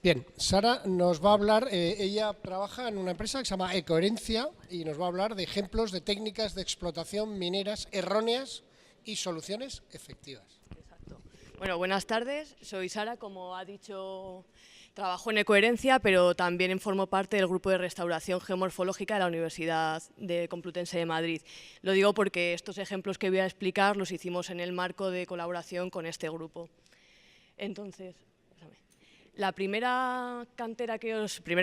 Bien, Sara nos va a hablar, ella trabaja en una empresa que se llama Ecoherencia y nos va a hablar de ejemplos de técnicas de explotación mineras erróneas y soluciones efectivas. Exacto. Bueno, buenas tardes. Soy Sara, como ha dicho, trabajo en Ecoherencia, pero también formo parte del grupo de restauración geomorfológica de la Universidad Complutense de Madrid. Lo digo porque estos ejemplos que voy a explicar los hicimos en el marco de colaboración con este grupo. Entonces, la primer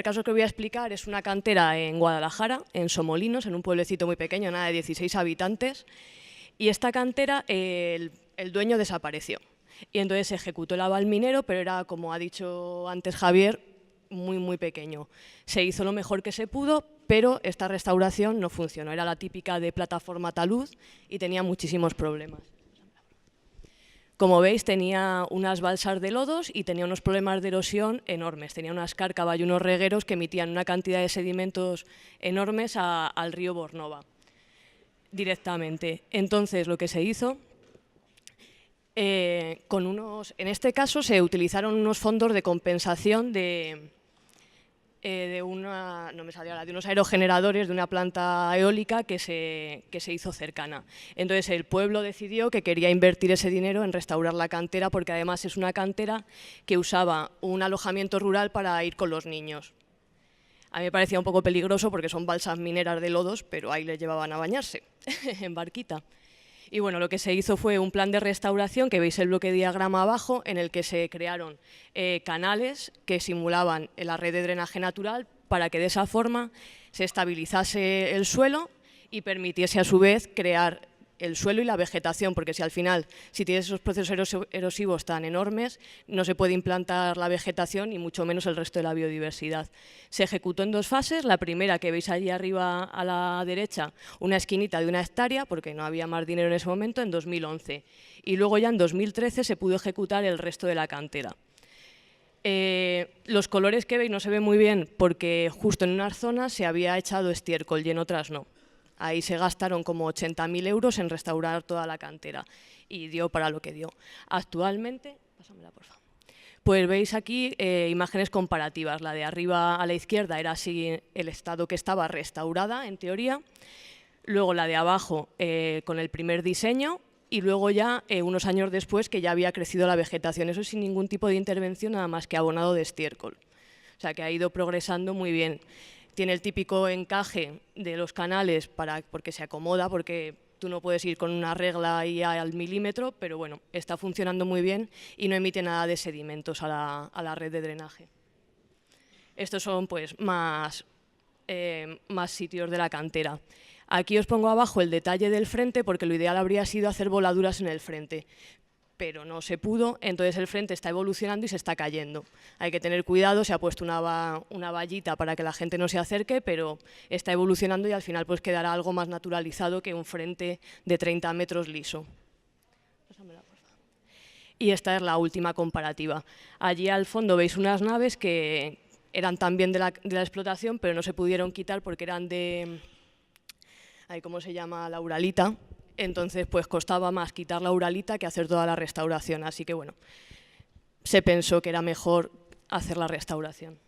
caso que voy a explicar es una cantera en Guadalajara, en Somolinos, en un pueblecito muy pequeño, nada de 16 habitantes, y esta cantera el dueño desapareció. Y entonces se ejecutó el aval minero, pero era, como ha dicho antes Javier, muy pequeño. Se hizo lo mejor que se pudo, pero esta restauración no funcionó. Era la típica de plataforma talud y tenía muchísimos problemas. Como veis, tenía unas balsas de lodos y tenía unos problemas de erosión enormes. Tenía unas cárcavas y unos regueros que emitían una cantidad de sedimentos enormes al río Bornova directamente. Entonces, lo que se hizo, en este caso se utilizaron unos fondos de compensación de unos aerogeneradores de una planta eólica que se hizo cercana. Entonces el pueblo decidió que quería invertir ese dinero en restaurar la cantera, porque además es una cantera que usaba un alojamiento rural para ir con los niños. A mí me parecía un poco peligroso porque son balsas mineras de lodos, pero ahí les llevaban a bañarse en barquita. Y bueno, lo que se hizo fue un plan de restauración, que veis el bloque diagrama abajo, en el que se crearon canales que simulaban la red de drenaje natural para que de esa forma se estabilizase el suelo y permitiese a su vez crear el suelo y la vegetación, porque si al final, si tienes esos procesos erosivos tan enormes, no se puede implantar la vegetación y mucho menos el resto de la biodiversidad. Se ejecutó en dos fases. La primera, que veis allí arriba a la derecha, una esquinita de 1 hectárea, porque no había más dinero en ese momento, en 2011. Y luego ya en 2013 se pudo ejecutar el resto de la cantera. Los colores que veis no se ven muy bien porque justo en unas zonas se había echado estiércol y en otras no. Ahí se gastaron como 80.000 euros en restaurar toda la cantera y dio para lo que dio. Actualmente, pásamela por favor, pues veis aquí imágenes comparativas. La de arriba a la izquierda era así el estado que estaba restaurada, en teoría. Luego la de abajo con el primer diseño y luego ya unos años después que ya había crecido la vegetación. Eso sin ningún tipo de intervención, nada más que abonado de estiércol. O sea que ha ido progresando muy bien. Tiene el típico encaje de los canales porque se acomoda, porque tú no puedes ir con una regla ahí al milímetro, pero bueno, está funcionando muy bien y no emite nada de sedimentos a la red de drenaje. Estos son pues más sitios de la cantera. Aquí os pongo abajo el detalle del frente, porque lo ideal habría sido hacer voladuras en el frente, pero no se pudo, entonces el frente está evolucionando y se está cayendo. Hay que tener cuidado, se ha puesto una vallita para que la gente no se acerque, pero está evolucionando y al final pues quedará algo más naturalizado que un frente de 30 metros liso. Y esta es la última comparativa. Allí al fondo veis unas naves que eran también de la explotación, pero no se pudieron quitar porque eran de, ¿cómo se llama?, la uralita. Entonces pues costaba más quitar la uralita que hacer toda la restauración, así que bueno, se pensó que era mejor hacer la restauración.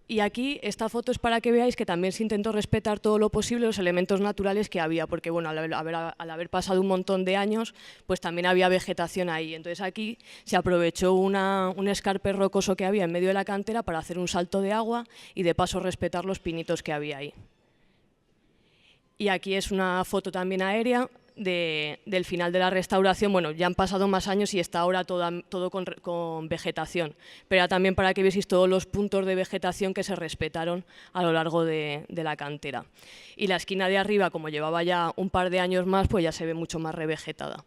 Y aquí esta foto es para que veáis que también se intentó respetar todo lo posible los elementos naturales que había, porque bueno, al haber pasado un montón de años, pues también había vegetación ahí. Entonces aquí se aprovechó un escarpe rocoso que había en medio de la cantera para hacer un salto de agua y de paso respetar los pinitos que había ahí. Y aquí es una foto también aérea del final de la restauración. Bueno, ya han pasado más años y está ahora todo con vegetación, pero era también para que vieseis todos los puntos de vegetación que se respetaron a lo largo de la cantera. Y la esquina de arriba, como llevaba ya un par de años más, pues ya se ve mucho más revegetada.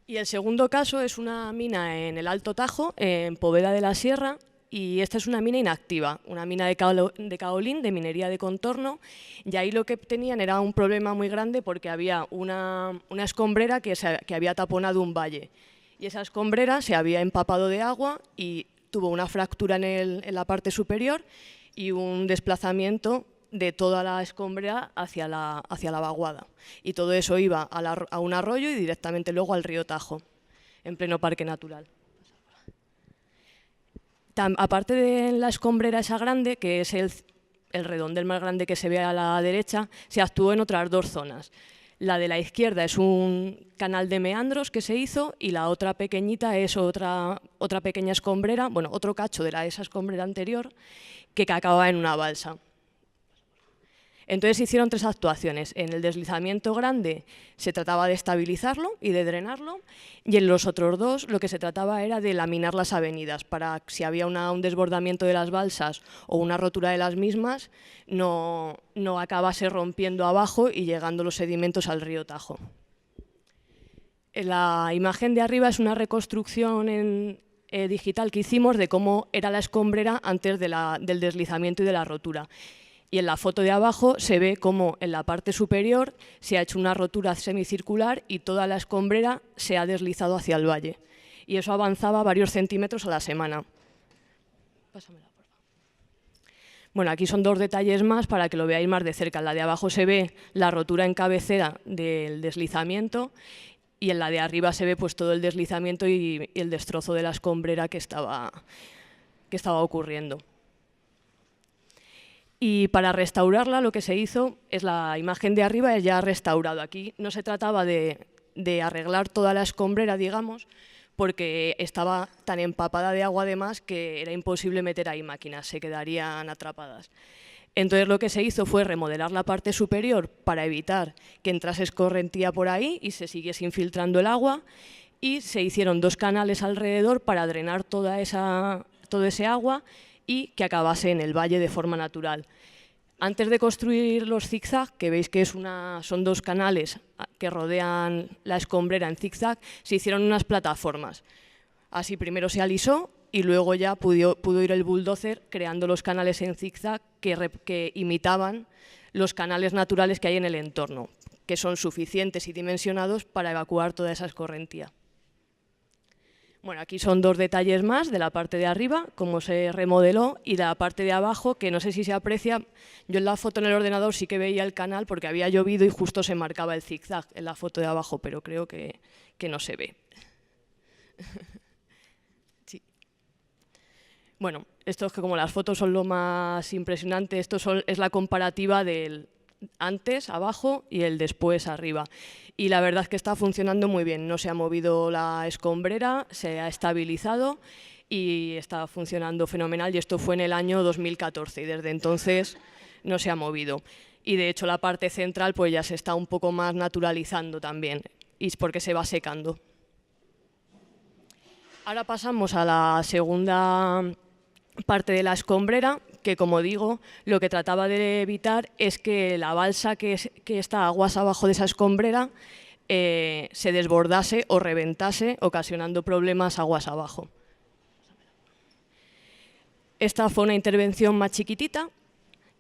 Y el segundo caso es una mina en el Alto Tajo, en Poveda de la Sierra. Y esta es una mina inactiva, una mina de caolín, de minería de contorno, y ahí lo que tenían era un problema muy grande porque había una escombrera que había taponado un valle, y esa escombrera se había empapado de agua y tuvo una fractura en la parte superior y un desplazamiento de toda la escombrera hacia la vaguada, y todo eso iba a un arroyo y directamente luego al río Tajo, en pleno parque natural. Aparte de la escombrera esa grande, que es el redondel más grande que se ve a la derecha, se actuó en otras dos zonas. La de la izquierda es un canal de meandros que se hizo y la otra pequeñita es otra pequeña escombrera, bueno, otro cacho de esa escombrera anterior que acababa en una balsa. Entonces se hicieron 3 actuaciones. En el deslizamiento grande se trataba de estabilizarlo y de drenarlo, y en los otros 2 lo que se trataba era de laminar las avenidas para si había un desbordamiento de las balsas o una rotura de las mismas, no acabase rompiendo abajo y llegando los sedimentos al río Tajo. La imagen de arriba es una reconstrucción digital que hicimos de cómo era la escombrera antes del deslizamiento y de la rotura. Y en la foto de abajo se ve cómo en la parte superior se ha hecho una rotura semicircular y toda la escombrera se ha deslizado hacia el valle. Y eso avanzaba varios centímetros a la semana. Pásamela, por favor. Bueno, aquí son 2 detalles más para que lo veáis más de cerca. En la de abajo se ve la rotura en cabecera del deslizamiento y en la de arriba se ve pues todo el deslizamiento y el destrozo de la escombrera que estaba ocurriendo. Y para restaurarla lo que se hizo es la imagen de arriba es ya restaurado. Aquí no se trataba de arreglar toda la escombrera, digamos, porque estaba tan empapada de agua además que era imposible meter ahí máquinas, se quedarían atrapadas. Entonces lo que se hizo fue remodelar la parte superior para evitar que entrase escorrentía por ahí y se siguiese infiltrando el agua, y se hicieron 2 canales alrededor para drenar todo ese agua y que acabase en el valle de forma natural. Antes de construir los zigzag, que veis que son 2 canales que rodean la escombrera en zigzag, se hicieron unas plataformas. Así primero se alisó y luego ya pudo ir el bulldozer creando los canales en zigzag que imitaban los canales naturales que hay en el entorno, que son suficientes y dimensionados para evacuar toda esa escorrentía. Bueno, aquí son 2 detalles más de la parte de arriba, cómo se remodeló, y de la parte de abajo, que no sé si se aprecia. Yo en la foto en el ordenador sí que veía el canal porque había llovido y justo se marcaba el zigzag en la foto de abajo, pero creo que no se ve. Sí. Bueno, esto es que como las fotos son lo más impresionante, es la comparativa del antes abajo y el después arriba. Y la verdad es que está funcionando muy bien, no se ha movido la escombrera, se ha estabilizado y está funcionando fenomenal, y esto fue en el año 2014 y desde entonces no se ha movido. Y de hecho la parte central pues ya se está un poco más naturalizando también, y es porque se va secando. Ahora pasamos a la segunda parte de la escombrera, que como digo, lo que trataba de evitar es que la balsa que está aguas abajo de esa escombrera se desbordase o reventase, ocasionando problemas aguas abajo. Esta fue una intervención más chiquitita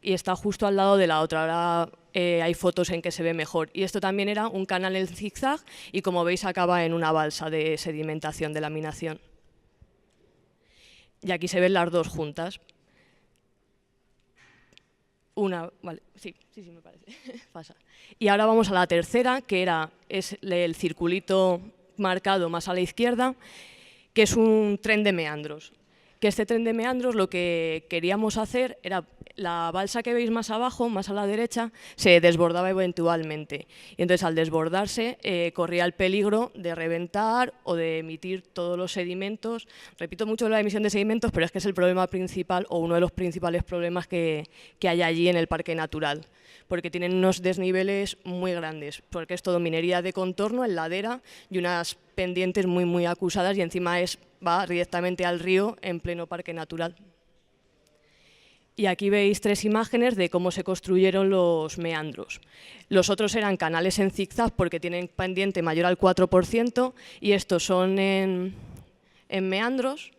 y está justo al lado de la otra. Ahora hay fotos en que se ve mejor. Y esto también era un canal en zigzag y, como veis, acaba en una balsa de sedimentación, de laminación. Y aquí se ven las 2 juntas. Vale, sí, me parece. Pasa. Y ahora vamos a la tercera, que es el circulito marcado más a la izquierda, que es un tren de meandros. Que este tren de meandros lo que queríamos hacer era, la balsa que veis más abajo, más a la derecha, se desbordaba eventualmente. Y entonces al desbordarse corría el peligro de reventar o de emitir todos los sedimentos. Repito mucho la emisión de sedimentos, pero es que es el problema principal o uno de los principales problemas que hay allí en el parque natural, porque tienen unos desniveles muy grandes, porque es todo minería de contorno en ladera y unas pendientes muy acusadas, y encima va directamente al río en pleno parque natural. Y aquí veis 3 imágenes de cómo se construyeron los meandros. Los otros eran canales en zigzag porque tienen pendiente mayor al 4%, y estos son en meandros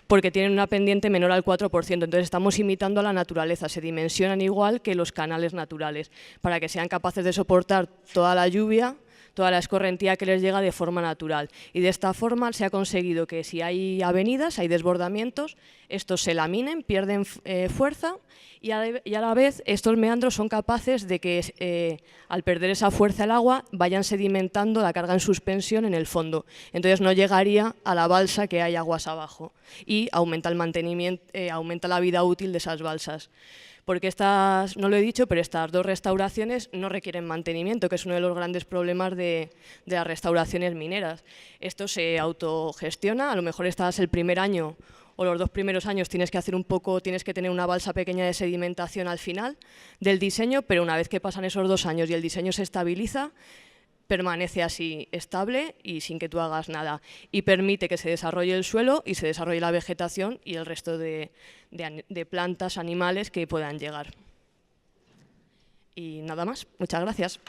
porque tienen una pendiente menor al 4%. Entonces estamos imitando a la naturaleza, se dimensionan igual que los canales naturales para que sean capaces de soportar toda la lluvia, toda la escorrentía que les llega de forma natural. Y de esta forma se ha conseguido que si hay avenidas, hay desbordamientos, estos se laminen, pierden fuerza y a la vez estos meandros son capaces de que al perder esa fuerza el agua vayan sedimentando la carga en suspensión en el fondo. Entonces no llegaría a la balsa que hay aguas abajo y aumenta el mantenimiento, aumenta la vida útil de esas balsas. Porque estas, no lo he dicho, pero estas 2 restauraciones no requieren mantenimiento, que es uno de los grandes problemas de las restauraciones mineras. Esto se autogestiona, a lo mejor estás el primer año o los 2 primeros años tienes que tener una balsa pequeña de sedimentación al final del diseño, pero una vez que pasan esos 2 años y el diseño se estabiliza, permanece así estable y sin que tú hagas nada, y permite que se desarrolle el suelo y se desarrolle la vegetación y el resto de plantas, animales que puedan llegar. Y nada más, muchas gracias.